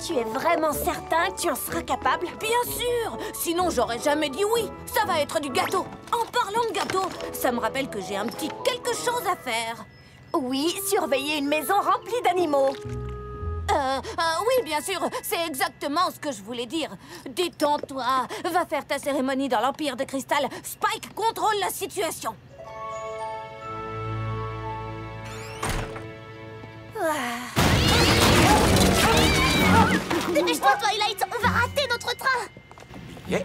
Tu es vraiment certain que tu en seras capable? Bien sûr! Sinon, j'aurais jamais dit oui. Ça va être du gâteau. En parlant de gâteau, ça me rappelle que j'ai un petit quelque chose à faire. Oui, surveiller une maison remplie d'animaux. Oui, bien sûr, c'est exactement ce que je voulais dire. Détends-toi, va faire ta cérémonie dans l'Empire de Cristal. Spike contrôle la situation. Dépêche-toi, Twilight, on va rater notre train. Yeah.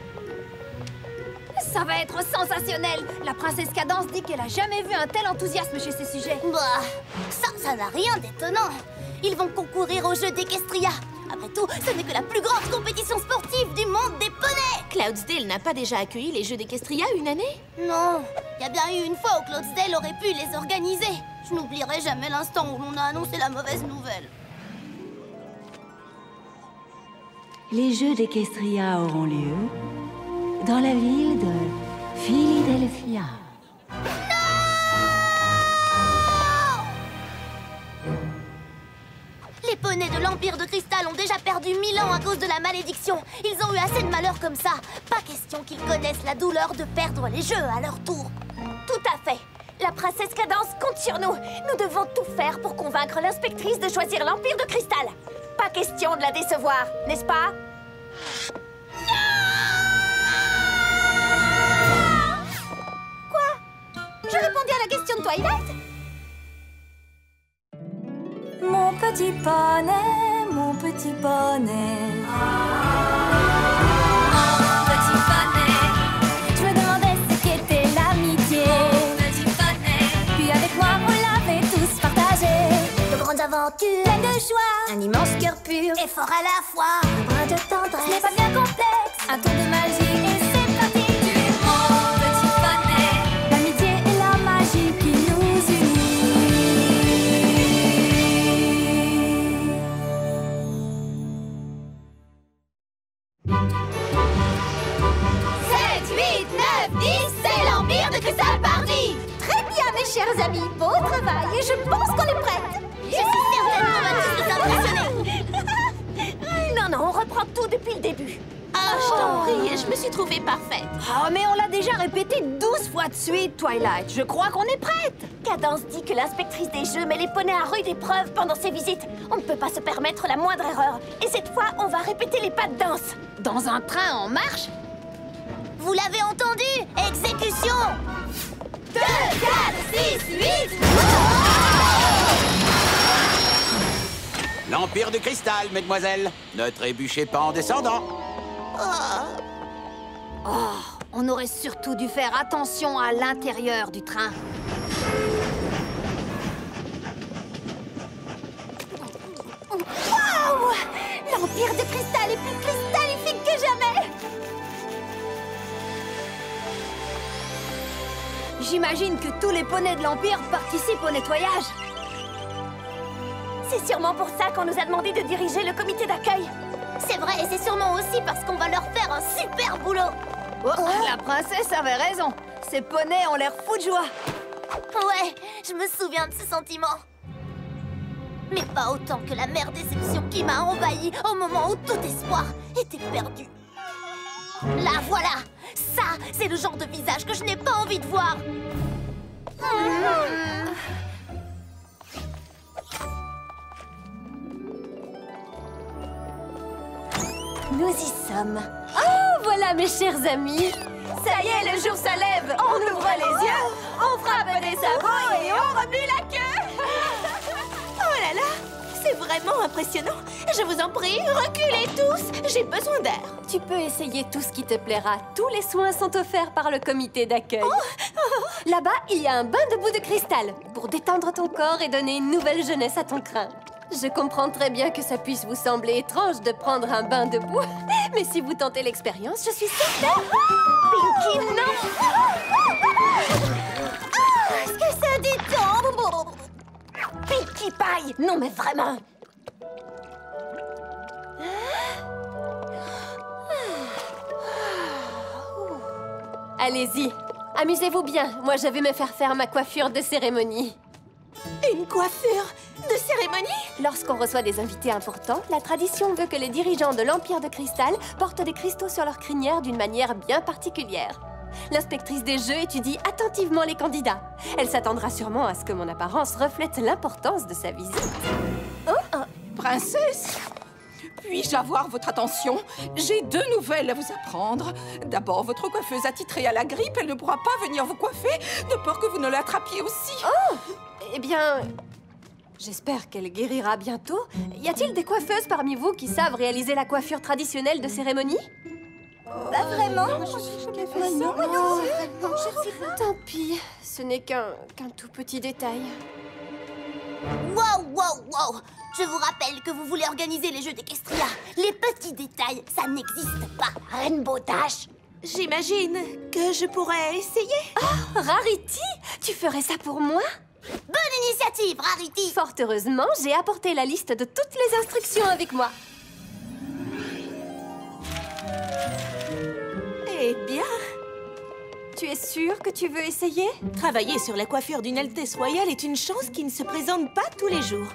Ça va être sensationnel! La princesse Cadance dit qu'elle a jamais vu un tel enthousiasme chez ses sujets. Bah, ça n'a rien d'étonnant. Ils vont concourir au jeu d'Equestria. Après tout, ce n'est que la plus grande compétition sportive du monde des poneys. Cloudsdale n'a pas déjà accueilli les Jeux d'Equestria une année? Non, il y a bien eu une fois où Cloudsdale aurait pu les organiser. Je n'oublierai jamais l'instant où l'on a annoncé la mauvaise nouvelle. Les Jeux d'Equestria auront lieu dans la ville de Philadelphia. Les poneys de l'Empire de Cristal ont déjà perdu 1000 ans à cause de la malédiction. Ils ont eu assez de malheur comme ça. Pas question qu'ils connaissent la douleur de perdre les jeux à leur tour. Tout à fait. La princesse Cadance compte sur nous. Nous devons tout faire pour convaincre l'inspectrice de choisir l'Empire de Cristal. Pas question de la décevoir, n'est-ce pas? Je répondais à la question de Twilight. Mon petit poney, mon petit poney. Mon petit poney. Je me demandais ce qu'était l'amitié. Mon petit poney. Puis avec moi, on l'avait tous partagé. De grandes aventures, Plein de joie, un immense cœur pur et fort à la fois. Un brin de tendresse, ce n'est pas bien complexe. Un tour de magie et c'est pratique. Tu es mon petit poney. L'amitié et la magie qui nous C'est l'Empire de Cristal Party. Très bien, mes chers amis. Beau travail et je pense qu'on est prête. Je suis certaine qu'on va tous nous impressionner. Non, on reprend tout depuis le début. Ah, je t'en prie, je me suis trouvée parfaite. Oh, mais on l'a déjà répété 12 fois de suite, Twilight. Je crois qu'on est prête. Cadance dit que l'inspectrice des jeux met les poneys à rude épreuve pendant ses visites. On ne peut pas se permettre la moindre erreur. Et cette fois, on va répéter les pas de danse. Dans un train en marche? Vous l'avez entendu? Exécution. 2, 4, 6, 8. L'Empire du Cristal, mesdemoiselles. Ne trébuchez pas en descendant. Oh, on aurait surtout dû faire attention à l'intérieur du train. Waouh! L'Empire de Cristal est plus cristallifique que jamais! J'imagine que tous les poneys de l'Empire participent au nettoyage. C'est sûrement pour ça qu'on nous a demandé de diriger le comité d'accueil. C'est vrai, et c'est sûrement aussi parce qu'on va leur faire un super boulot. Oh, la princesse avait raison. Ces poneys ont l'air fous de joie. Ouais, je me souviens de ce sentiment. Mais pas autant que la mère déception qui m'a envahi au moment où tout espoir était perdu. Là, voilà. Ça, c'est le genre de visage que je n'ai pas envie de voir. Nous y sommes. Oh, voilà mes chers amis. Ça y est, le jour se lève. On ouvre les yeux, on frappe des sabots et on remue la queue. Oh là là, c'est vraiment impressionnant. Je vous en prie, reculez tous. J'ai besoin d'air. Tu peux essayer tout ce qui te plaira. Tous les soins sont offerts par le comité d'accueil. Là-bas, il y a un bain de boue de cristal pour détendre ton corps et donner une nouvelle jeunesse à ton crâne. Je comprends très bien que ça puisse vous sembler étrange de prendre un bain de boue, mais si vous tentez l'expérience, je suis certaine... Pinkie, non! Est-ce que ça détend? Pinkie Pie! Non, mais vraiment! Allez-y, amusez-vous bien. Moi, je vais me faire faire ma coiffure de cérémonie. Une coiffure de cérémonie? Lorsqu'on reçoit des invités importants, la tradition veut que les dirigeants de l'Empire de Cristal portent des cristaux sur leur crinière d'une manière bien particulière. L'inspectrice des jeux étudie attentivement les candidats. Elle s'attendra sûrement à ce que mon apparence reflète l'importance de sa visite. Princesse, puis-je avoir votre attention? J'ai 2 nouvelles à vous apprendre. D'abord, votre coiffeuse attitrée à la grippe, elle ne pourra pas venir vous coiffer, de peur que vous ne l'attrapiez aussi. Oh! Eh bien, j'espère qu'elle guérira bientôt. Y a-t-il des coiffeuses parmi vous qui savent réaliser la coiffure traditionnelle de cérémonie? Pas vraiment. Tant pis, ce n'est qu'un tout petit détail. Wow, wow, wow! Je vous rappelle que vous voulez organiser les jeux d'Equestria. Les petits détails, ça n'existe pas. Rainbow Dash. J'imagine que je pourrais essayer. Oh, Rarity, tu ferais ça pour moi? Bonne initiative, Rarity. Fort heureusement, j'ai apporté la liste de toutes les instructions avec moi. Eh bien, Tu es sûre que tu veux essayer? travailler sur la coiffure d'une Altesse royale est une chance qui ne se présente pas tous les jours.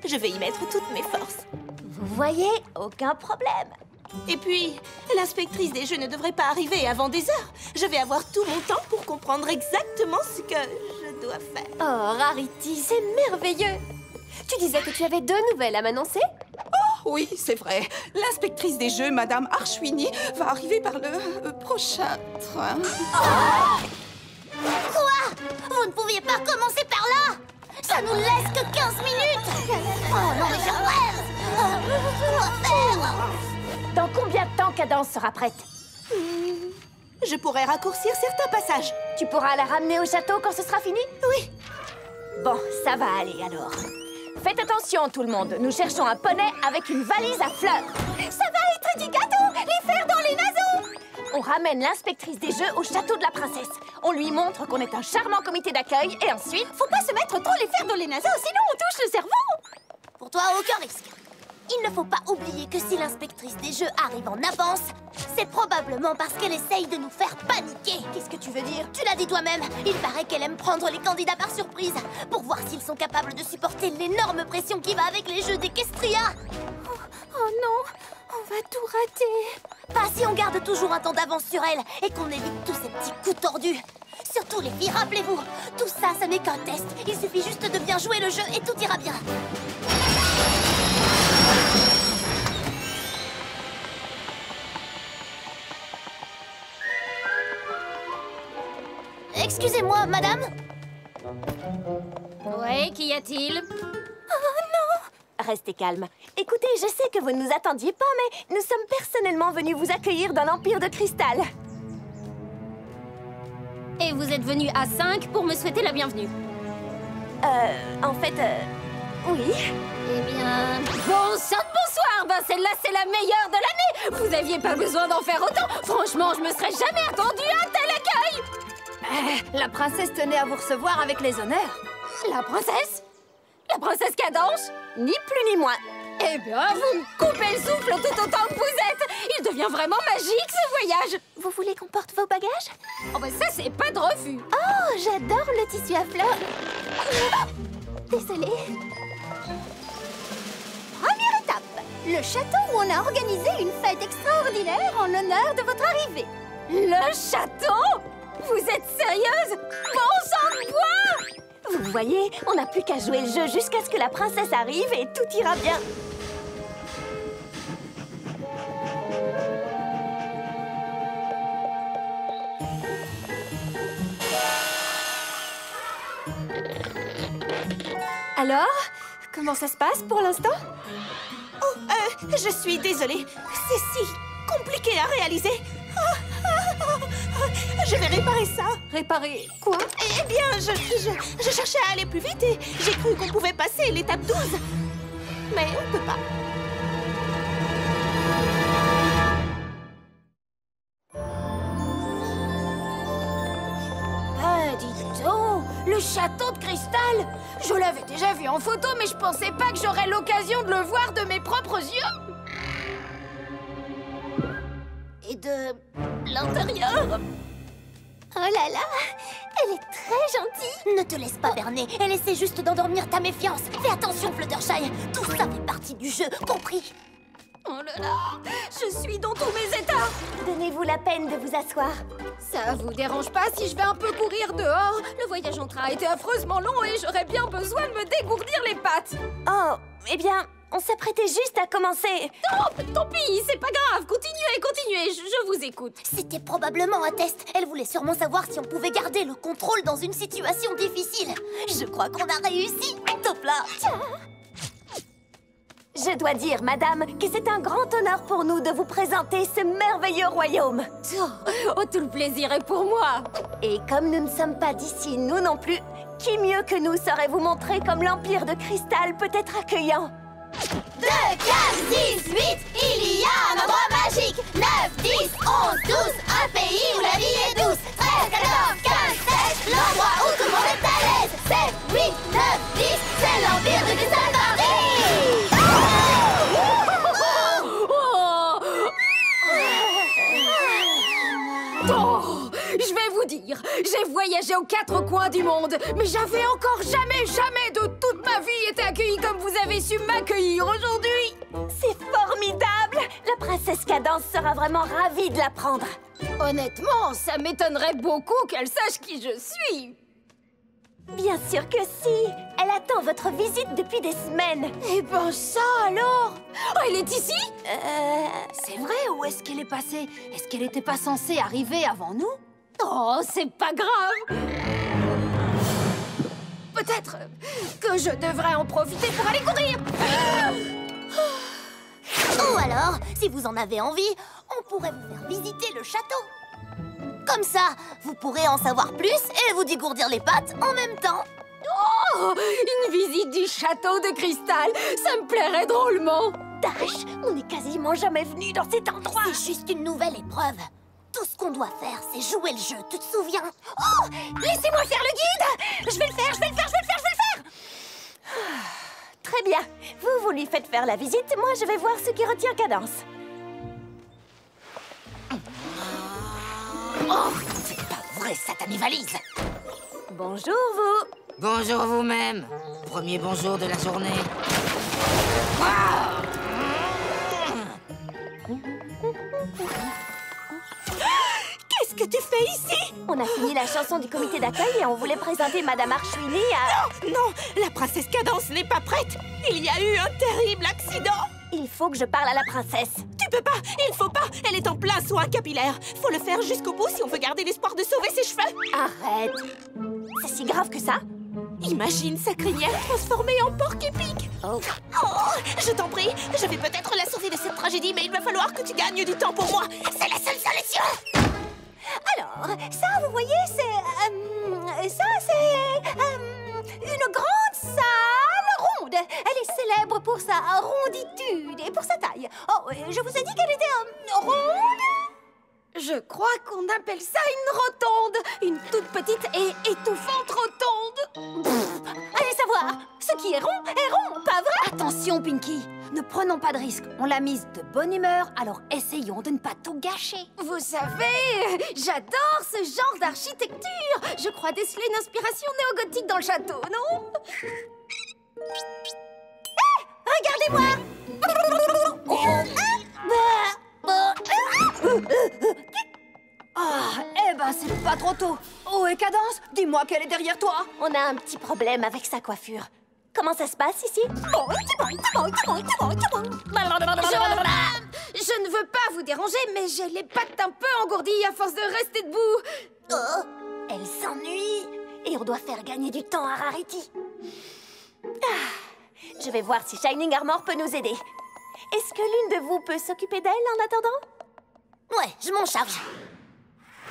Je vais y mettre toutes mes forces. Vous voyez, aucun problème. Et puis, l'inspectrice des jeux ne devrait pas arriver avant des heures. Je vais avoir tout mon temps pour comprendre exactement ce que je dois faire. Oh, Rarity, c'est merveilleux! Tu disais que tu avais 2 nouvelles à m'annoncer? Oui, c'est vrai. L'inspectrice des jeux, Madame Archwini, va arriver par le prochain train. Quoi? Vous ne pouviez pas commencer par là? Ça nous laisse que 15 minutes. Oh non, mais j'ai rêve. Quoi faire? Dans combien de temps Cadence sera prête? Je pourrais raccourcir certains passages. Tu pourras la ramener au château quand ce sera fini? Oui. Bon, ça va aller alors. Faites attention tout le monde, nous cherchons un poney avec une valise à fleurs. Ça va être du gâteau, les fers dans les naseaux. On ramène l'inspectrice des jeux au château de la princesse. On lui montre qu'on est un charmant comité d'accueil et ensuite... Faut pas se mettre trop les fers dans les naseaux, sinon on touche le cerveau. Pour toi, aucun risque. Il ne faut pas oublier que si l'inspectrice des jeux arrive en avance, c'est probablement parce qu'elle essaye de nous faire paniquer. Qu'est-ce que tu veux dire? Tu l'as dit toi-même. Il paraît qu'elle aime prendre les candidats par surprise pour voir s'ils sont capables de supporter l'énorme pression qui va avec les jeux d'Equestria. Oh non, on va tout rater. Pas si on garde toujours un temps d'avance sur elle et qu'on évite tous ces petits coups tordus. Surtout les filles, rappelez-vous, tout ça, ça n'est qu'un test. Il suffit juste de bien jouer le jeu et tout ira bien. Excusez-moi, madame? Ouais, qu'y a-t-il? Restez calme. Écoutez, je sais que vous ne nous attendiez pas, mais nous sommes personnellement venus vous accueillir dans l'Empire de Cristal. Et vous êtes venu à 5 pour me souhaiter la bienvenue. En fait, oui. Eh bien... Bon sang de bonsoir! Ben celle-là, c'est la meilleure de l'année! Vous aviez pas besoin d'en faire autant! Franchement, je me serais jamais attendue à un tel accueil! La princesse tenait à vous recevoir avec les honneurs. La princesse? La princesse Cadence? Ni plus ni moins. Eh bien, vous me coupez le souffle tout autant que vous êtes! Il devient vraiment magique, ce voyage! Vous voulez qu'on porte vos bagages? Oh ben ça, c'est pas de refus! Oh, j'adore le tissu à fleurs. Désolée. Première étape, le château où on a organisé une fête extraordinaire en l'honneur de votre arrivée. Le château? Vous êtes sérieuse? Bon sang de bois! Vous voyez, on n'a plus qu'à jouer le jeu jusqu'à ce que la princesse arrive et tout ira bien. Alors, comment ça se passe pour l'instant? Oh, je suis désolée. C'est si compliqué à réaliser. Je vais réparer ça. Réparer quoi? Eh bien, je cherchais à aller plus vite et j'ai cru qu'on pouvait passer l'étape 12. Mais on peut pas. Ah, dis donc, le château de cristal! Je l'avais déjà vu en photo, mais je pensais pas que j'aurais l'occasion de le voir de mes propres yeux. Et de l'intérieur. Oh là là, elle est très gentille. Ne te laisse pas berner, elle essaie juste d'endormir ta méfiance. Fais attention, Fluttershy, tout ça fait partie du jeu, compris? Oh là là, je suis dans tous mes états. Donnez-vous la peine de vous asseoir. Ça vous dérange pas si je vais un peu courir dehors? Le voyage en train a été affreusement long et j'aurais bien besoin de me dégourdir les pattes. Oh, eh bien, on s'apprêtait juste à commencer. Non, tant pis, c'est pas grave. Continuez, je vous écoute. C'était probablement un test. Elle voulait sûrement savoir si on pouvait garder le contrôle dans une situation difficile. Je crois qu'on a réussi. Top là. Je dois dire, madame, que c'est un grand honneur pour nous de vous présenter ce merveilleux royaume. Oh, tout le plaisir est pour moi. Et comme nous ne sommes pas d'ici, nous non plus, qui mieux que nous saurait vous montrer comme l'Empire de Cristal peut être accueillant? 2, 4, 6, 8, il y a un endroit magique. 9, 10, 11, 12, un pays où la vie est douce. 13, 14, 15, 16, l'endroit où tout le monde est à l'aise. 7, 8, 9, 10, c'est l'Empire de Cristal. Oh, je vais vous dire, j'ai voyagé aux 4 coins du monde, mais j'avais encore jamais de toute ma vie été accueillie comme vous avez su m'accueillir aujourd'hui. C'est formidable! La princesse Cadence sera vraiment ravie de l'apprendre. Honnêtement, ça m'étonnerait beaucoup qu'elle sache qui je suis. Bien sûr que si! Elle attend votre visite depuis des semaines. Eh ben ça alors! Oh, elle est ici? C'est vrai, où est-ce qu'elle est passée? Est-ce qu'elle n'était pas censée arriver avant nous? Oh, c'est pas grave. Peut-être que je devrais en profiter pour aller courir. Ou alors, si vous en avez envie, on pourrait vous faire visiter le château. Comme ça, vous pourrez en savoir plus et vous dégourdir les pattes en même temps. Oh, une visite du château de Cristal, ça me plairait drôlement. Dash, on n'est quasiment jamais venu dans cet endroit. C'est juste une nouvelle épreuve. Tout ce qu'on doit faire, c'est jouer le jeu, tu te souviens? Oh, laissez-moi faire le guide. Je vais le faire. Très bien. Vous lui faites faire la visite, moi je vais voir ce qui retient Cadence. Oh, c'est pas vrai, satanée valise. Bonjour, vous. Bonjour vous-même. Premier bonjour de la journée. Qu'est-ce que tu fais ici? On a fini la chanson du comité d'accueil et on voulait présenter Madame Archwilly à... Non, la princesse Cadence n'est pas prête. Il y a eu un terrible accident. Il faut que je parle à la princesse. Tu peux pas, il faut pas. Elle est en plein soin capillaire. Faut le faire jusqu'au bout si on veut garder l'espoir de sauver ses cheveux. Arrête. C'est si grave que ça? Imagine sa crinière transformée en porc-épic. Oh, je t'en prie, je vais peut-être la sauver de cette tragédie, mais il va falloir que tu gagnes du temps pour moi. C'est la seule solution. Alors, ça, vous voyez, c'est... ça, c'est... une grande salle ronde. Elle est célèbre pour sa ronditude et pour sa taille. Oh, je vous ai dit qu'elle était ronde? Je crois qu'on appelle ça une rotonde. Une toute petite et étouffante rotonde. Allez savoir, ce qui est rond, pas vrai? Attention, Pinky, ne prenons pas de risques. On l'a mise de bonne humeur, alors essayons de ne pas tout gâcher. Vous savez, j'adore ce genre d'architecture. Je crois déceler une inspiration néo-gothique dans le château, non? Regardez-moi! Ah, eh ben, c'est pas trop tôt. Oh, et Cadence, dis-moi qu'elle est derrière toi. On a un petit problème avec sa coiffure. Comment ça se passe ici? Je ne veux pas vous déranger, mais j'ai les pattes un peu engourdies à force de rester debout. Oh, elle s'ennuie. Et on doit faire gagner du temps à Rarity. Je vais voir si Shining Armor peut nous aider. Est-ce que l'une de vous peut s'occuper d'elle en attendant? Ouais, je m'en charge.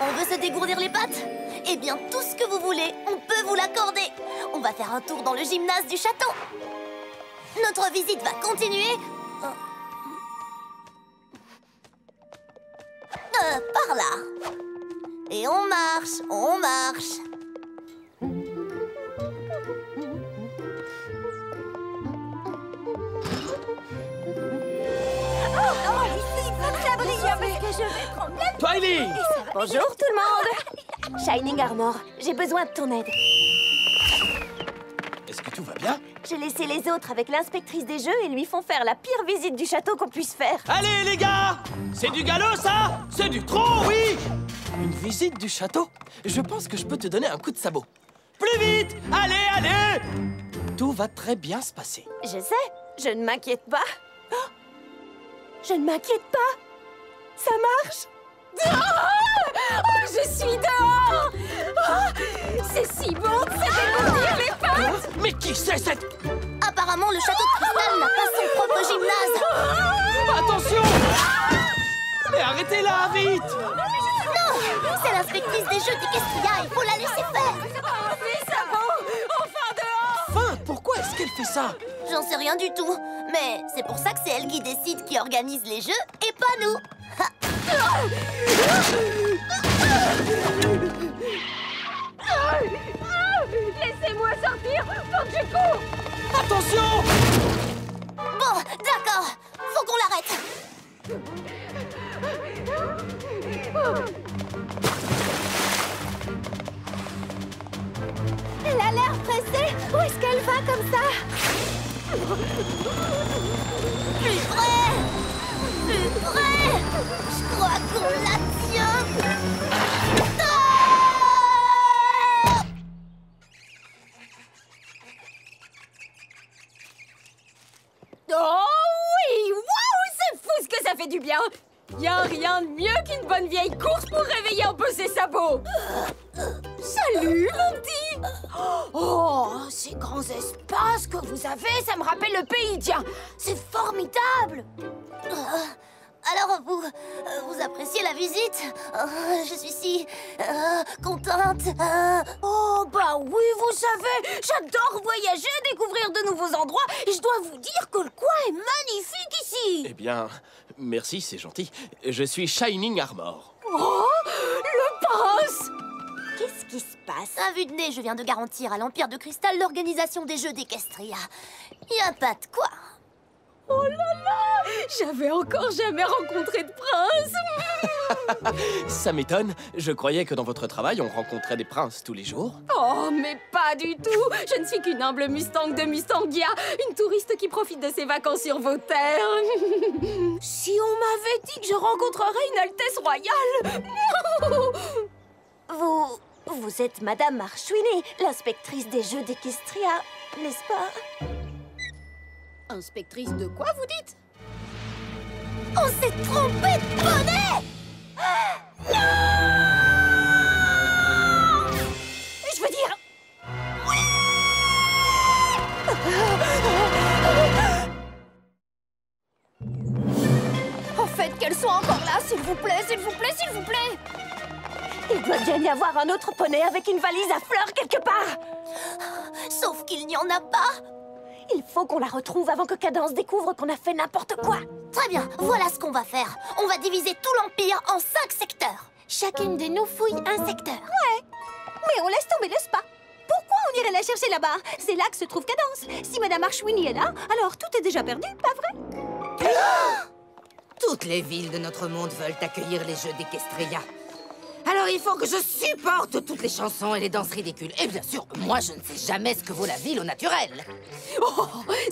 On veut se dégourdir les pattes? Eh bien, tout ce que vous voulez, on peut vous l'accorder. On va faire un tour dans le gymnase du château. Notre visite va continuer... par là. Et on marche. Ça brille avec que je vais prendre la... Twily! Bonjour tout le monde! Shining Armor, j'ai besoin de ton aide. Est-ce que tout va bien? J'ai laissé les autres avec l'inspectrice des jeux et lui font faire la pire visite du château qu'on puisse faire. Allez, les gars! C'est du galop, ça? C'est du trop, oui! Une visite du château? Je pense que je peux te donner un coup de sabot. Plus vite! Allez, allez! Tout va très bien se passer. Je sais, je ne m'inquiète pas. Oh, je ne m'inquiète pas. Ça marche. Oh, je suis dehors. Oh, c'est si bon de se dégourdir les pattes. Mais qui c'est cette... Apparemment, le château de cristal n'a pas son propre gymnase. Attention! Mais arrêtez-la, vite! Non! C'est l'inspectrice des jeux d'Equestria, il faut la laisser faire. C'est ça bon. Enfin dehors. Enfin, pourquoi est-ce qu'elle fait ça? J'en sais rien du tout, mais c'est pour ça que c'est elle qui décide qui organise les jeux et pas nous. Laissez-moi sortir. Faut que je cours. Attention! Bon, d'accord, faut qu'on l'arrête. Elle a l'air pressée. Où est-ce qu'elle va comme ça? Plus près! Plus près! Je crois qu'on la tient! Oh oui! Waouh! C'est fou ce que ça fait du bien! Y a rien de mieux qu'une bonne vieille course pour réveiller un peu ses sabots! Salut, mon petit! Oh, ces grands espaces que vous avez, ça me rappelle le pays, tiens! C'est formidable! Alors, vous appréciez la visite? Je suis si contente. Oh, bah oui, vous savez, j'adore voyager, découvrir de nouveaux endroits, et je dois vous dire que le coin est magnifique ici! Eh bien, merci, c'est gentil. Je suis Shining Armor. Oh, le prince! Qu'est-ce qui se passe? À vue de nez, je viens de garantir à l'Empire de Cristal l'organisation des jeux d'Equestria. Y a pas de quoi. Oh là là! J'avais encore jamais rencontré de prince! Ça m'étonne. Je croyais que dans votre travail, on rencontrait des princes tous les jours. Oh, mais pas du tout! Je ne suis qu'une humble Mustang de Mustangia, une touriste qui profite de ses vacances sur vos terres. Si on m'avait dit que je rencontrerais une Altesse royale! Vous êtes Madame Marchouini, l'inspectrice des jeux d'Equestria, n'est-ce pas? Inspectrice de quoi, vous dites? On s'est trompé de poney! Je veux dire... En fait, qu'elle soit encore là, s'il vous plaît, s'il vous plaît, s'il vous plaît! Il doit bien y avoir un autre poney avec une valise à fleurs quelque part. Sauf qu'il n'y en a pas. Il faut qu'on la retrouve avant que Cadence découvre qu'on a fait n'importe quoi. Très bien, voilà ce qu'on va faire. On va diviser tout l'Empire en 5 secteurs. Chacune de nous fouille un secteur. Ouais, mais on laisse tomber le spa. Pourquoi on irait la chercher là-bas? C'est là que se trouve Cadence. Si Madame Marchouini est là, alors tout est déjà perdu, pas vrai? Toutes les villes de notre monde veulent accueillir les jeux d'Equestria. Alors il faut que je supporte toutes les chansons et les danses ridicules. Et bien sûr, moi je ne sais jamais ce que vaut la ville au naturel. Oh,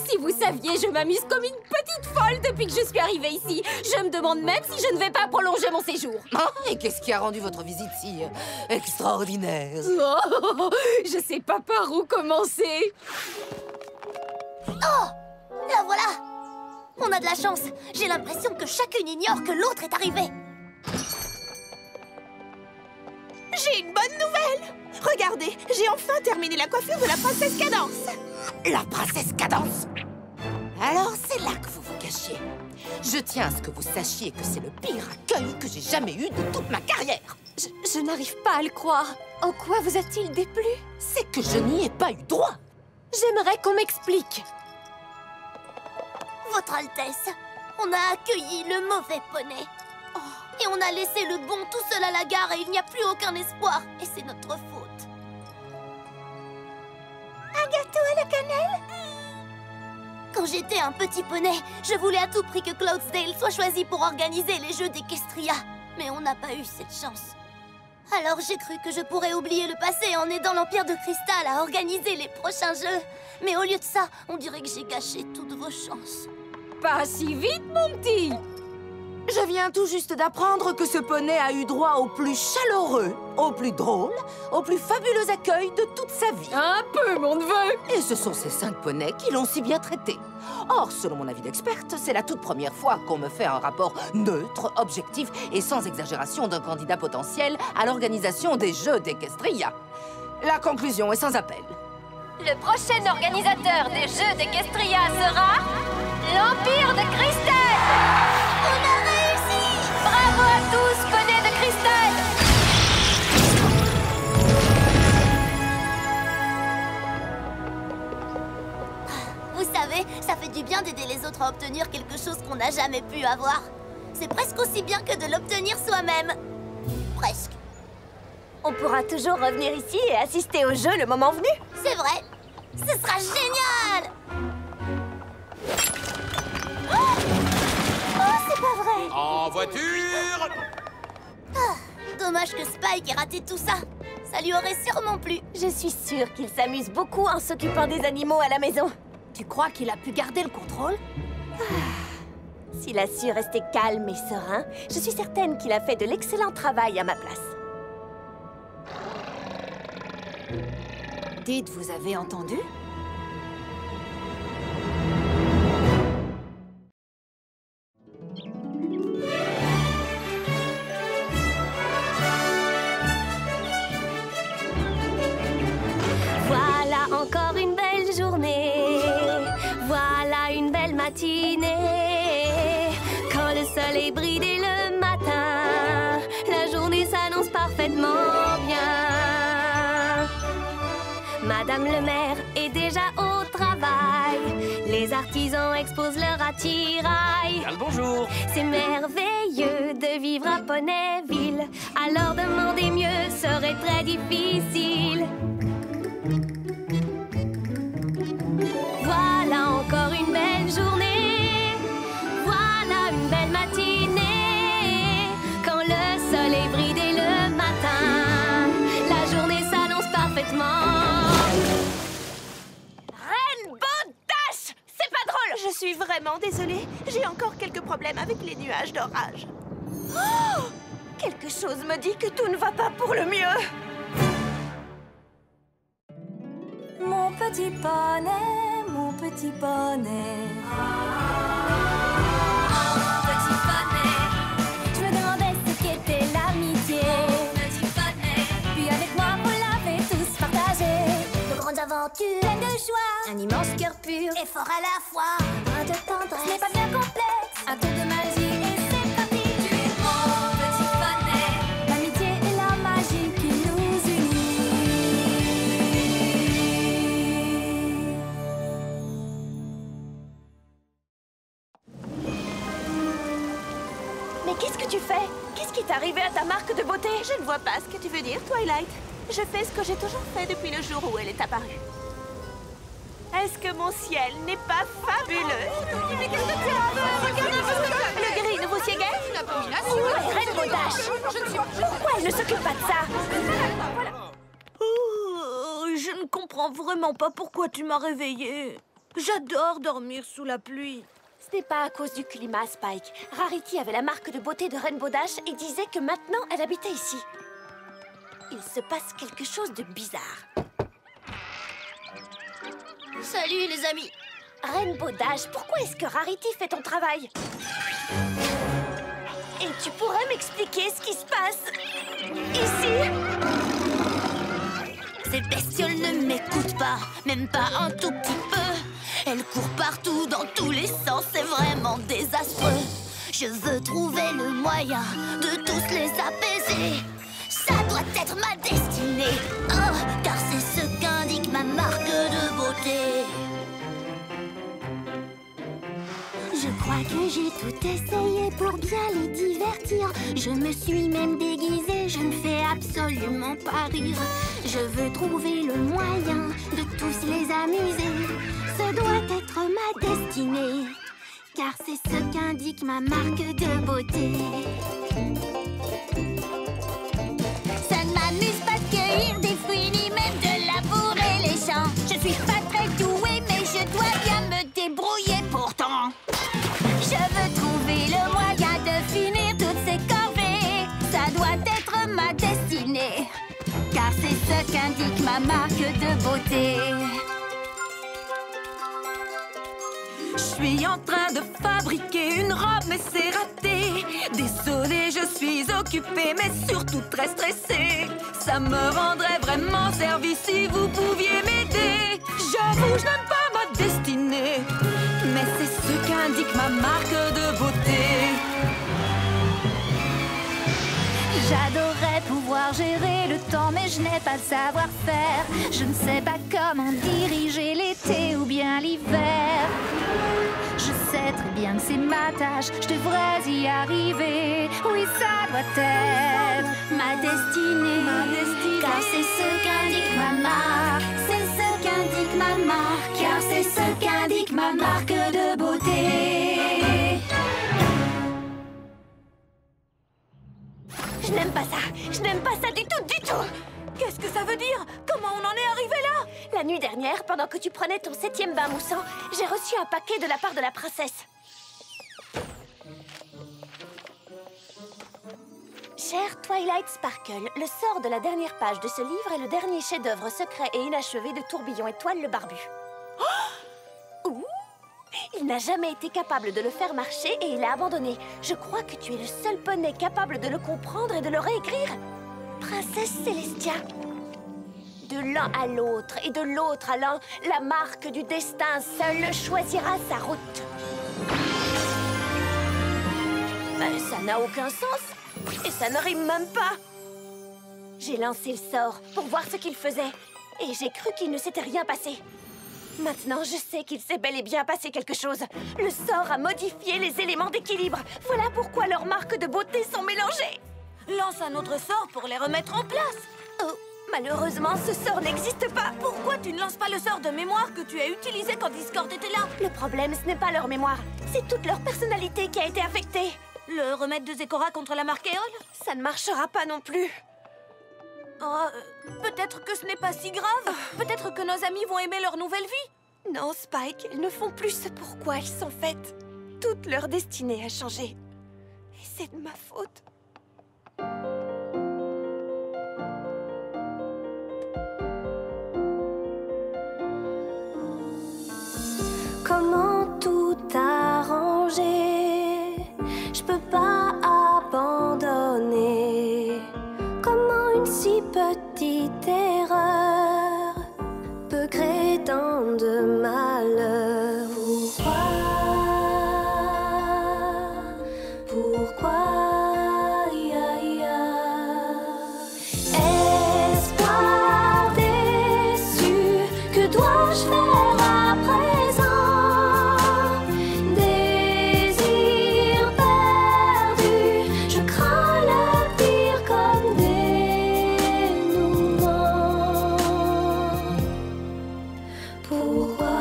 si vous saviez, je m'amuse comme une petite folle depuis que je suis arrivée ici. Je me demande même si je ne vais pas prolonger mon séjour. Et qu'est-ce qui a rendu votre visite si extraordinaire? Oh, je sais pas par où commencer. Oh, la voilà. On a de la chance. J'ai l'impression que chacune ignore que l'autre est arrivée. J'ai une bonne nouvelle! Regardez, j'ai enfin terminé la coiffure de la princesse Cadence! La princesse Cadence? Alors c'est là que vous vous cachiez. Je tiens à ce que vous sachiez que c'est le pire accueil que j'ai jamais eu de toute ma carrière. Je n'arrive pas à le croire. En quoi vous a-t-il déplu? C'est que je n'y ai pas eu droit. J'aimerais qu'on m'explique. Votre Altesse, on a accueilli le mauvais poney. Et on a laissé le bon tout seul à la gare et il n'y a plus aucun espoir. Et c'est notre faute. Un gâteau à la cannelle? Quand j'étais un petit poney, je voulais à tout prix que Cloudsdale soit choisi pour organiser les jeux d'Equestria. Mais on n'a pas eu cette chance. Alors j'ai cru que je pourrais oublier le passé en aidant l'Empire de Cristal à organiser les prochains jeux. Mais au lieu de ça, on dirait que j'ai gâché toutes vos chances. Pas si vite, mon petit! Je viens tout juste d'apprendre que ce poney a eu droit au plus chaleureux, au plus drôle, au plus fabuleux accueil de toute sa vie. Un peu, mon neveu! Et ce sont ces 5 poneys qui l'ont si bien traité. Or, selon mon avis d'experte, c'est la toute première fois qu'on me fait un rapport neutre, objectif et sans exagération d'un candidat potentiel à l'organisation des Jeux d'Equestria. La conclusion est sans appel. Le prochain organisateur des Jeux d'Equestria sera... l'Empire de Cristal! On a réussi! Bravo à tous, poneys de cristal! Vous savez, ça fait du bien d'aider les autres à obtenir quelque chose qu'on n'a jamais pu avoir. C'est presque aussi bien que de l'obtenir soi-même. Presque. On pourra toujours revenir ici et assister au jeu le moment venu. C'est vrai. Ce sera génial! Oh, c'est pas vrai! En voiture! Dommage que Spike ait raté tout ça. Ça lui aurait sûrement plu. Je suis sûre qu'il s'amuse beaucoup en s'occupant des animaux à la maison. Tu crois qu'il a pu garder le contrôle? S'il a su rester calme et serein, je suis certaine qu'il a fait de l'excellent travail à ma place. Dites, vous avez entendu? Voilà encore une belle journée. Voilà une belle matinée. Quand le soleil brille dès le matin, la journée s'annonce parfaitement bien. Madame le maire est déjà au travail. Les artisans exposent leur attirail. Bien le bonjour. C'est merveilleux de vivre à Poneyville. Alors demander mieux serait très difficile. Voilà encore une belle journée. Voilà une belle matinée. Quand le soleil brille dès le matin, la journée s'annonce parfaitement. Je suis vraiment désolée. J'ai encore quelques problèmes avec les nuages d'orage. Oh! Quelque chose me dit que tout ne va pas pour le mieux. Mon petit poney, mon petit poney. Petit poney. Je me demandais ce qu'était l'amitié. Petit poney. Puis avec moi, vous l'avez tous partagé. De grandes aventures, Pleine de joie, un immense cœur pur et fort à la fois. un de tendresse. Ce n'est pas bien complexe. Un tour de magie et c'est parti. Mon petit poney. L'amitié et la magie qui nous unit. Mais qu'est-ce que tu fais? Qu'est-ce qui t'est arrivé à ta marque de beauté? Je ne vois pas ce que tu veux dire, Twilight. Je fais ce que j'ai toujours fait depuis le jour où elle est apparue. Est-ce que mon ciel n'est pas fabuleux? Mais qu'est-ce que tu as fait? Le gris ne vous sied guère? Rainbow Dash! Pourquoi elle ne s'occupe pas de ça? Je ne comprends vraiment pas pourquoi tu m'as réveillée. J'adore dormir sous la pluie. Ce n'est pas à cause du climat, Spike. Rarity avait la marque de beauté de Rainbow Dash et disait que maintenant elle habitait ici. Il se passe quelque chose de bizarre. Salut les amis. Rainbow Dash, pourquoi est-ce que Rarity fait ton travail? Et tu pourrais m'expliquer ce qui se passe ici? Cette bestiole ne m'écoute pas, même pas un tout petit peu. Elle court partout dans tous les sens, c'est vraiment désastreux. Je veux trouver le moyen de tous les apaiser. Ça doit être ma destinée, oh, car c'est ce qu'indique ma marque de beauté. Je crois que j'ai tout essayé pour bien les divertir. Je me suis même déguisée, je ne fais absolument pas rire. Je veux trouver le moyen de tous les amuser. Ce doit être ma destinée, car c'est ce qu'indique ma marque de beauté. Ça m'amuse pas de cueillir des fruits ni même de labourer les champs. Je suis pas très douée, mais je dois bien me débrouiller pourtant. Je veux trouver le moyen de finir toutes ces corvées. Ça doit être ma destinée, car c'est ce qu'indique ma marque de beauté. Je suis en train de fabriquer une robe, mais c'est raté. Désolée, je suis occupée, mais surtout très stressée. Ça me rendrait vraiment service si vous pouviez m'aider. J'avoue, je n'aime pas ma destinée, mais c'est ce qu'indique ma marque de beauté. J'adorerais pouvoir gérer le temps, mais je n'ai pas le savoir-faire. Je ne sais pas comment diriger l'été ou bien l'hiver. Je sais très bien que c'est ma tâche, je devrais y arriver. Oui, ça doit être ma destinée, car c'est ce qu'indique ma marque. C'est ce qu'indique ma marque, car c'est ce qu'indique ma marque de beauté. Je n'aime pas ça. Je n'aime pas ça du tout, du tout. Qu'est-ce que ça veut dire? Comment on en est arrivé là? La nuit dernière, pendant que tu prenais ton 7e bain moussant, j'ai reçu un paquet de la part de la princesse. Cher Twilight Sparkle, le sort de la dernière page de ce livre est le dernier chef-d'œuvre secret et inachevé de Tourbillon Étoile le Barbu. Oh! Ouh! Il n'a jamais été capable de le faire marcher et il a abandonné. Je crois que tu es le seul poney capable de le comprendre et de le réécrire. Princesse Célestia. De l'un à l'autre et de l'autre à l'un, la marque du destin seule choisira sa route. Ben, ça n'a aucun sens. Et ça ne rime même pas. J'ai lancé le sort pour voir ce qu'il faisait. Et j'ai cru qu'il ne s'était rien passé. Maintenant, je sais qu'il s'est bel et bien passé quelque chose. Le sort a modifié les éléments d'équilibre. Voilà pourquoi leurs marques de beauté sont mélangées. Lance un autre sort pour les remettre en place. Oh, malheureusement, ce sort n'existe pas. Pourquoi tu ne lances pas le sort de mémoire que tu as utilisé quand Discord était là? Le problème, ce n'est pas leur mémoire. C'est toute leur personnalité qui a été affectée. Le remède de Zecora contre la marque Éole? Ça ne marchera pas non plus. Oh, peut-être que ce n'est pas si grave. Peut-être que nos amis vont aimer leur nouvelle vie. Non, Spike, ils ne font plus ce pourquoi ils sont faits. Toute leur destinée a changé. Et c'est de ma faute. Comment tout arranger? Je peux pas abandonner. Comment une si petite erreur peut créer tant de malheur? Pourquoi? Espoir déçu, que dois-je faire à présent? Désir perdu, je crains le pire comme dénouement. Pourquoi?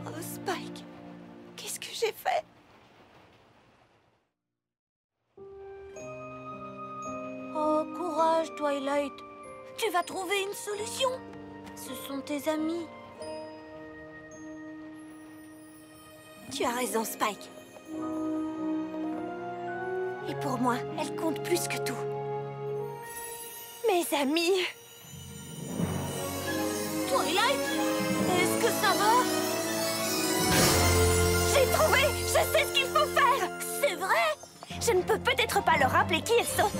Oh, Spike, qu'est-ce que j'ai fait? Oh, courage, Twilight. Tu vas trouver une solution. Ce sont tes amis. Tu as raison, Spike. Et pour moi, elle compte plus que tout. Mes amis. Twilight, est-ce que ça va? J'ai trouvé! Je sais ce qu'il faut faire! C'est vrai? Je ne peux peut-être pas leur rappeler qui elles sont,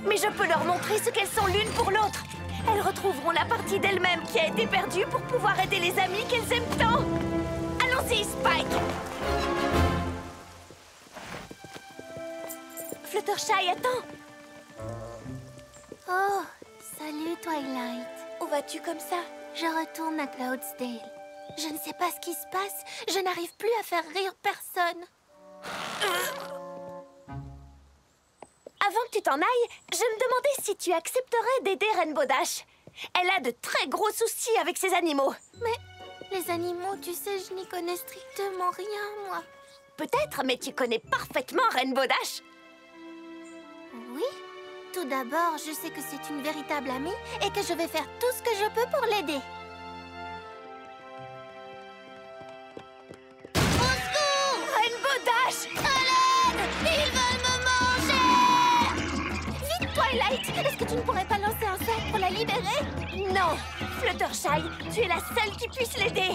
mais je peux leur montrer ce qu'elles sont l'une pour l'autre. Elles retrouveront la partie d'elles-mêmes qui a été perdue pour pouvoir aider les amis qu'elles aiment tant. Allons-y, Spike! Fluttershy, attends! Oh, salut Twilight. Où vas-tu comme ça? Je retourne à Cloudsdale. Je ne sais pas ce qui se passe. Je n'arrive plus à faire rire personne. Avant que tu t'en ailles, je me demandais si tu accepterais d'aider Rainbow Dash. Elle a de très gros soucis avec ses animaux. Mais Les animaux, tu sais, je n'y connais strictement rien, moi. Peut-être, mais tu connais parfaitement Rainbow Dash. Oui. Tout d'abord, je sais que c'est une véritable amie et que je vais faire tout ce que je peux pour l'aider. Au secours! Rainbow Dash! À l'aide! Ils veulent me manger! Vite, Twilight! Est-ce que tu ne pourrais pas lancer un sort pour la libérer? Non! Fluttershy, tu es la seule qui puisse l'aider!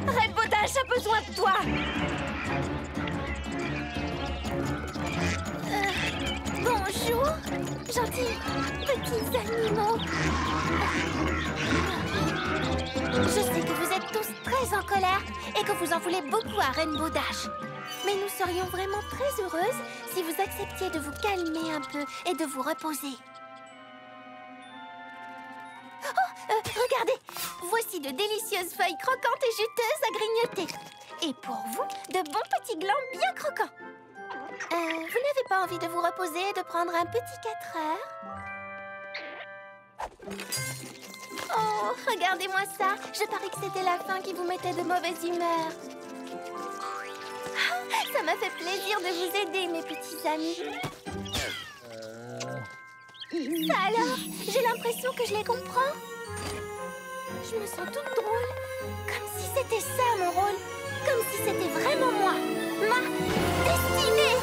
Rainbow Dash a besoin de toi! Bonjour, gentils petits animaux. Je sais que vous êtes tous très en colère et que vous en voulez beaucoup à Rainbow Dash. Mais nous serions vraiment très heureuses si vous acceptiez de vous calmer un peu et de vous reposer. Oh, regardez, voici de délicieuses feuilles croquantes et juteuses à grignoter. Et pour vous, de bons petits glands bien croquants. Vous n'avez pas envie de vous reposer et de prendre un petit 4 heures? Oh, regardez-moi ça. Je parie que c'était la faim qui vous mettait de mauvaise humeur. Ça m'a fait plaisir de vous aider, mes petits amis. Ça alors? J'ai l'impression que je les comprends. Je me sens toute drôle. Comme si c'était ça mon rôle. Comme si c'était vraiment moi. Ma destinée.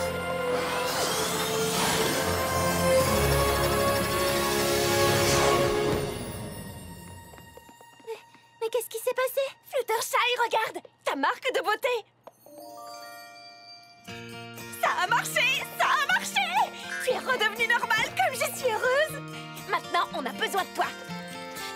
Mais qu'est-ce qui s'est passé? Fluttershy, regarde! Ta marque de beauté! Ça a marché! Ça a marché! Tu es redevenue normale comme je suis heureuse! Maintenant, on a besoin de toi!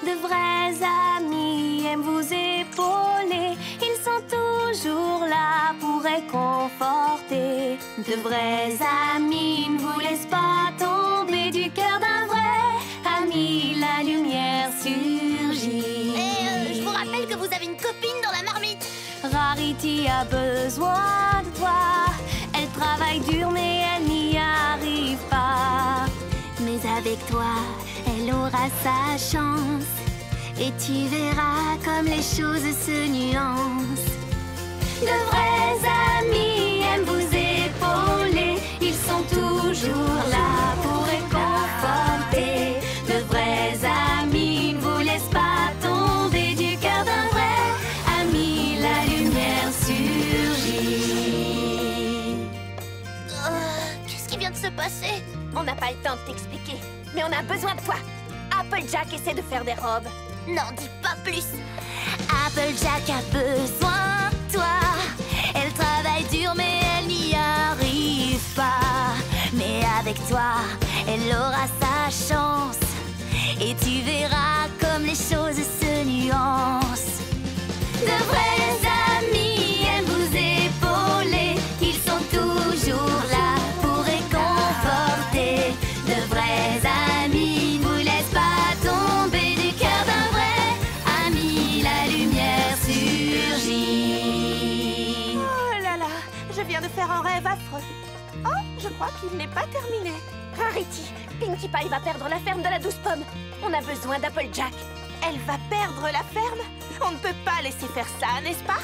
De vrais amis aiment vous épauler. Ils sont toujours là pour réconforter. De vrais amis ne vous laissent pas tomber. Du cœur d'un vrai ami, la lumière surgit. Et je vous rappelle que vous avez une copine dans la marmite. Rarity a besoin de toi. Elle travaille dur mais elle n'y arrive pas. Mais avec toi, elle aura sa chance. Et tu verras comme les choses se nuancent. De vrais amis aiment vous épauler. Ils sont toujours là pour réconforter. De vrais amis ne vous laissent pas tomber. Du cœur d'un vrai ami, la lumière surgit. Qu'est-ce qui vient de se passer? On n'a pas le temps de t'expliquer, mais on a besoin de toi. Applejack essaie de faire des robes. N'en dis pas plus. Applejack a besoin de toi. Elle travaille dur mais elle n'y arrive pas. Mais avec toi, elle aura sa chance. Et tu verras comme les choses se nuancent. De vrais amis aiment vous épauler. Ils sont toujours là pour réconforter. De vrais amis ne vous laissent pas tomber. Du cœur d'un vrai ami, la lumière surgit. Oh là là, je viens de faire un rêve affreux. Oh, je crois qu'il n'est pas terminé. Rarity, Pinkie Pie va perdre la ferme de la 12 pommes. On a besoin d'Applejack. Elle va perdre la ferme? On ne peut pas laisser faire ça, n'est-ce pas?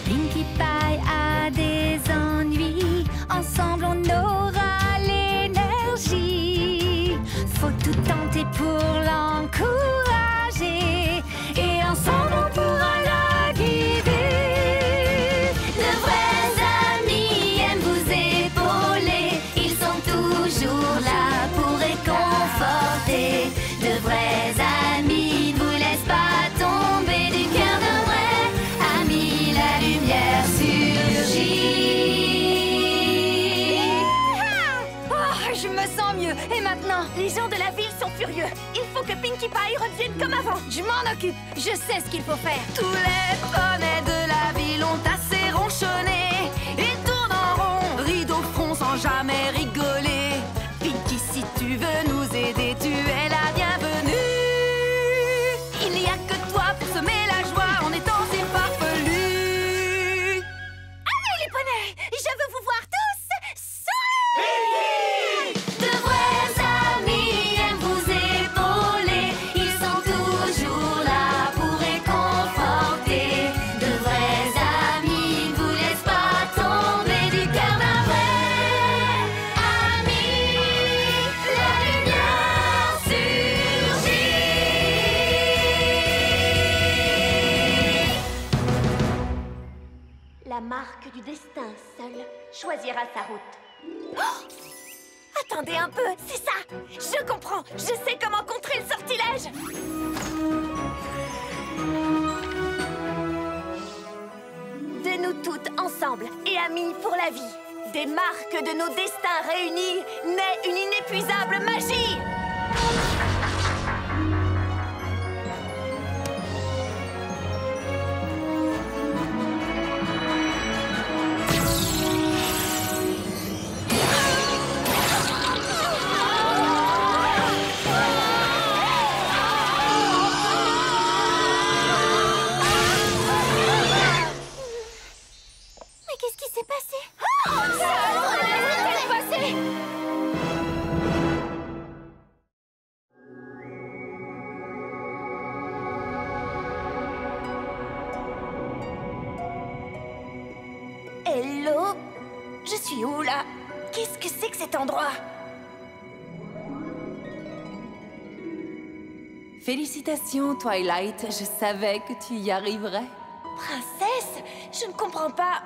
Pinkie Pie a des ennuis. Ensemble on aura l'énergie. Faut tout tenter pour l'encourager. Et ensemble on pourra la guider. De vrais amis aiment vous épauler. Ils sont toujours là pour réconforter. De vrais amis ne vous laissent pas tomber. Du cœur d'un vrai ami, la lumière surgit. Oh, je me sens mieux. Et maintenant, les gens de la ville sont furieux. Il faut que Pinkie Pie revienne comme avant. Je m'en occupe. Je sais ce qu'il faut faire. Tous les poneys de la ville ont assez ronchonné et tournent en rond, rideau au front sans jamais rigoler. Pinkie, si tu veux nous aider, tu es la bienvenue. Il n'y a que toi pour semer la joie en étant si farfelu. Allez les poneys, je veux vous voir tous sourire. De vrais amis aiment vous épauler. Ils sont toujours là pour réconforter. De destin seul choisira sa route. Oh! Attendez un peu, c'est ça! Je comprends! Je sais comment contrer le sortilège! De nous toutes ensemble et amies pour la vie, des marques de nos destins réunis, naît une inépuisable magie! Hello? Je suis où, là? Qu'est-ce que c'est que cet endroit? Félicitations, Twilight. Je savais que tu y arriverais. Princesse? Je ne comprends pas.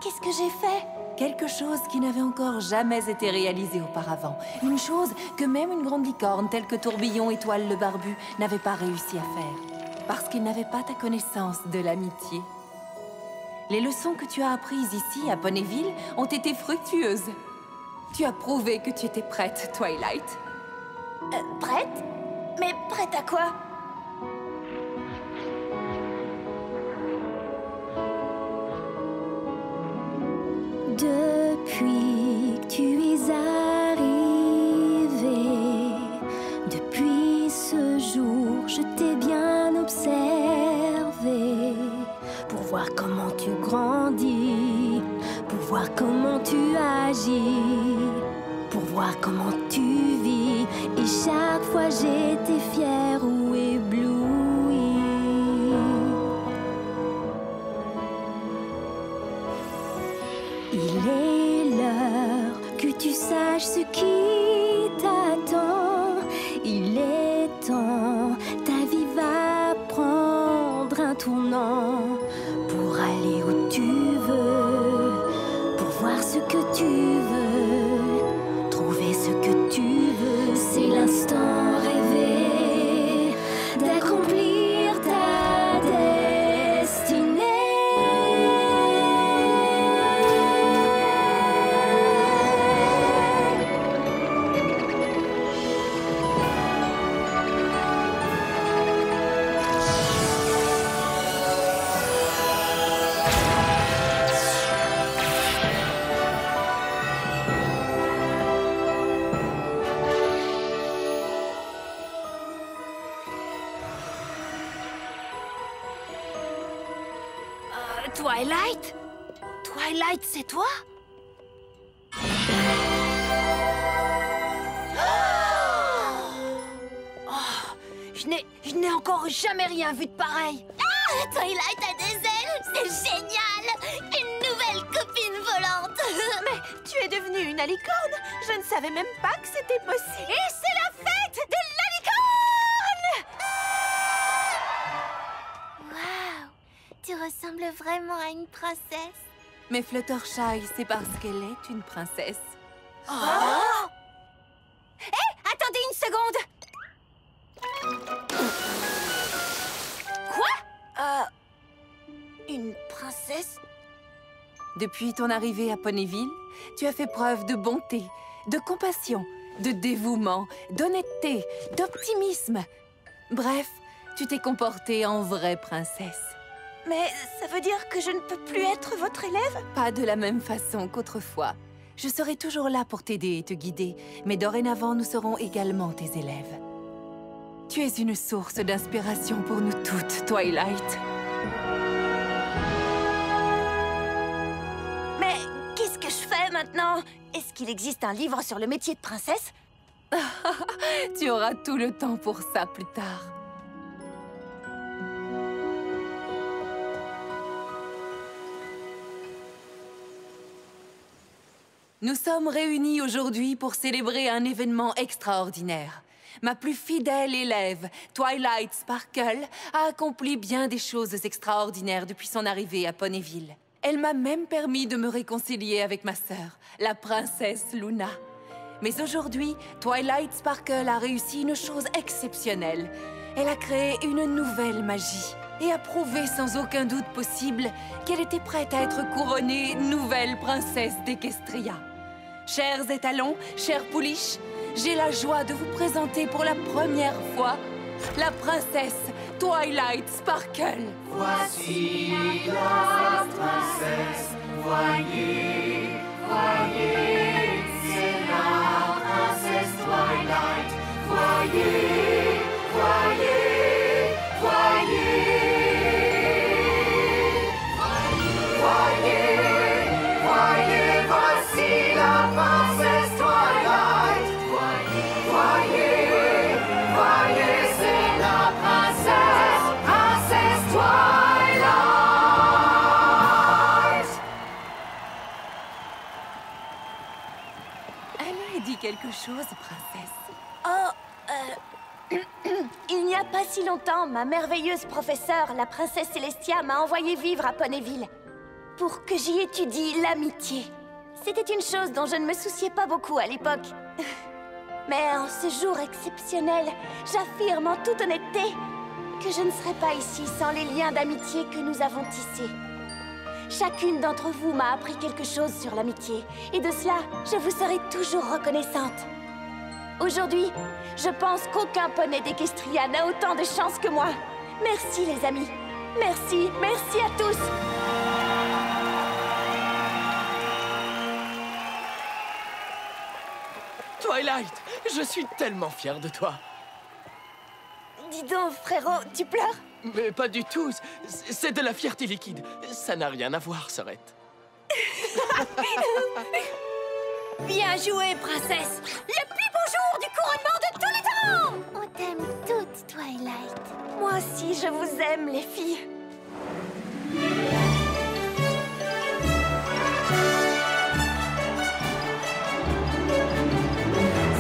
Qu'est-ce que j'ai fait? Quelque chose qui n'avait encore jamais été réalisé auparavant. Une chose que même une grande licorne telle que Tourbillon Étoile le Barbu n'avait pas réussi à faire. Parce qu'il n'avait pas ta connaissance de l'amitié. Les leçons que tu as apprises ici, à Ponyville, ont été fructueuses. Tu as prouvé que tu étais prête, Twilight. Prête? Mais prête à quoi? Depuis que tu es arrivé, depuis ce jour, je t'ai bien observé. Pour voir comment tu grandis, pour voir comment tu agis, pour voir comment tu vis. Et chaque fois j'étais fière ou éblouie. Il est l'heure que tu saches ce qui t'attend. Il est temps, ta vie va prendre un tournant. Pour aller où tu veux, pour voir ce que tu veux, trouver ce que tu veux. C'est l'instant rêvé d'accomplir ta destinée. Twilight? Twilight, c'est toi? Je n'ai encore jamais rien vu de pareil. Ah, Twilight a des ailes, c'est génial! Une nouvelle copine volante! Mais tu es devenue une alicorne. Je ne savais même pas que c'était possible. Et c'est la fête de l'alicorne! Waouh! Tu ressembles vraiment à une princesse. Mais Fluttershy, c'est parce qu'elle est une princesse. Oh! Hé, attendez une seconde! Quoi? Une princesse? Depuis ton arrivée à Ponyville, tu as fait preuve de bonté, de compassion, de dévouement, d'honnêteté, d'optimisme. Bref, tu t'es comportée en vraie princesse. Mais ça veut dire que je ne peux plus être votre élève? Pas de la même façon qu'autrefois. Je serai toujours là pour t'aider et te guider, mais dorénavant, nous serons également tes élèves. Tu es une source d'inspiration pour nous toutes, Twilight. Mais qu'est-ce que je fais maintenant? Est-ce qu'il existe un livre sur le métier de princesse? Tu auras tout le temps pour ça plus tard. Nous sommes réunis aujourd'hui pour célébrer un événement extraordinaire. Ma plus fidèle élève, Twilight Sparkle, a accompli bien des choses extraordinaires depuis son arrivée à Ponyville. Elle m'a même permis de me réconcilier avec ma sœur, la princesse Luna. Mais aujourd'hui, Twilight Sparkle a réussi une chose exceptionnelle. Elle a créé une nouvelle magie et a prouvé sans aucun doute possible qu'elle était prête à être couronnée nouvelle princesse d'Equestria. Chers étalons, chers pouliches, j'ai la joie de vous présenter pour la première fois la princesse Twilight Sparkle. Voici la princesse, voyez, voyez, c'est la princesse Twilight. Voyez, voyez, voyez. Voyez, voyez, voici la princesse Twilight. Voyez, voyez, voyez, c'est la princesse Twilight. Allez, dis quelque chose, princesse. Il n'y a pas si longtemps, ma merveilleuse professeure, la princesse Celestia, m'a envoyé vivre à Ponyville pour que j'y étudie l'amitié. C'était une chose dont je ne me souciais pas beaucoup à l'époque. Mais en ce jour exceptionnel, j'affirme en toute honnêteté que je ne serais pas ici sans les liens d'amitié que nous avons tissés. Chacune d'entre vous m'a appris quelque chose sur l'amitié, et de cela, je vous serai toujours reconnaissante. Aujourd'hui, je pense qu'aucun poney d'Equestria n'a autant de chance que moi. Merci les amis. Merci, merci à tous. Twilight, je suis tellement fier de toi. Dis donc, frérot, tu pleures? Mais pas du tout, c'est de la fierté liquide. Ça n'a rien à voir, Sorette. Bien joué, princesse. Le plus beau jour du couronnement de tous les temps. On t'aime toutes, Twilight. Moi aussi, je vous aime, les filles.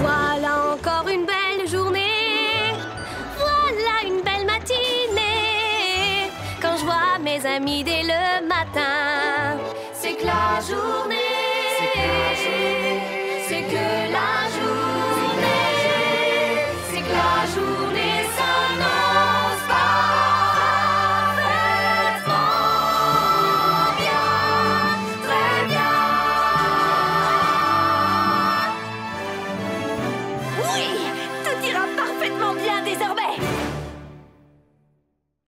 Voilà encore une belle journée. Voilà une belle matinée. Quand je vois mes amis dès le matin, c'est que la journée, c'est que la journée, c'est que la journée s'annonce parfaitement bien, très bien. Oui, tout ira parfaitement bien.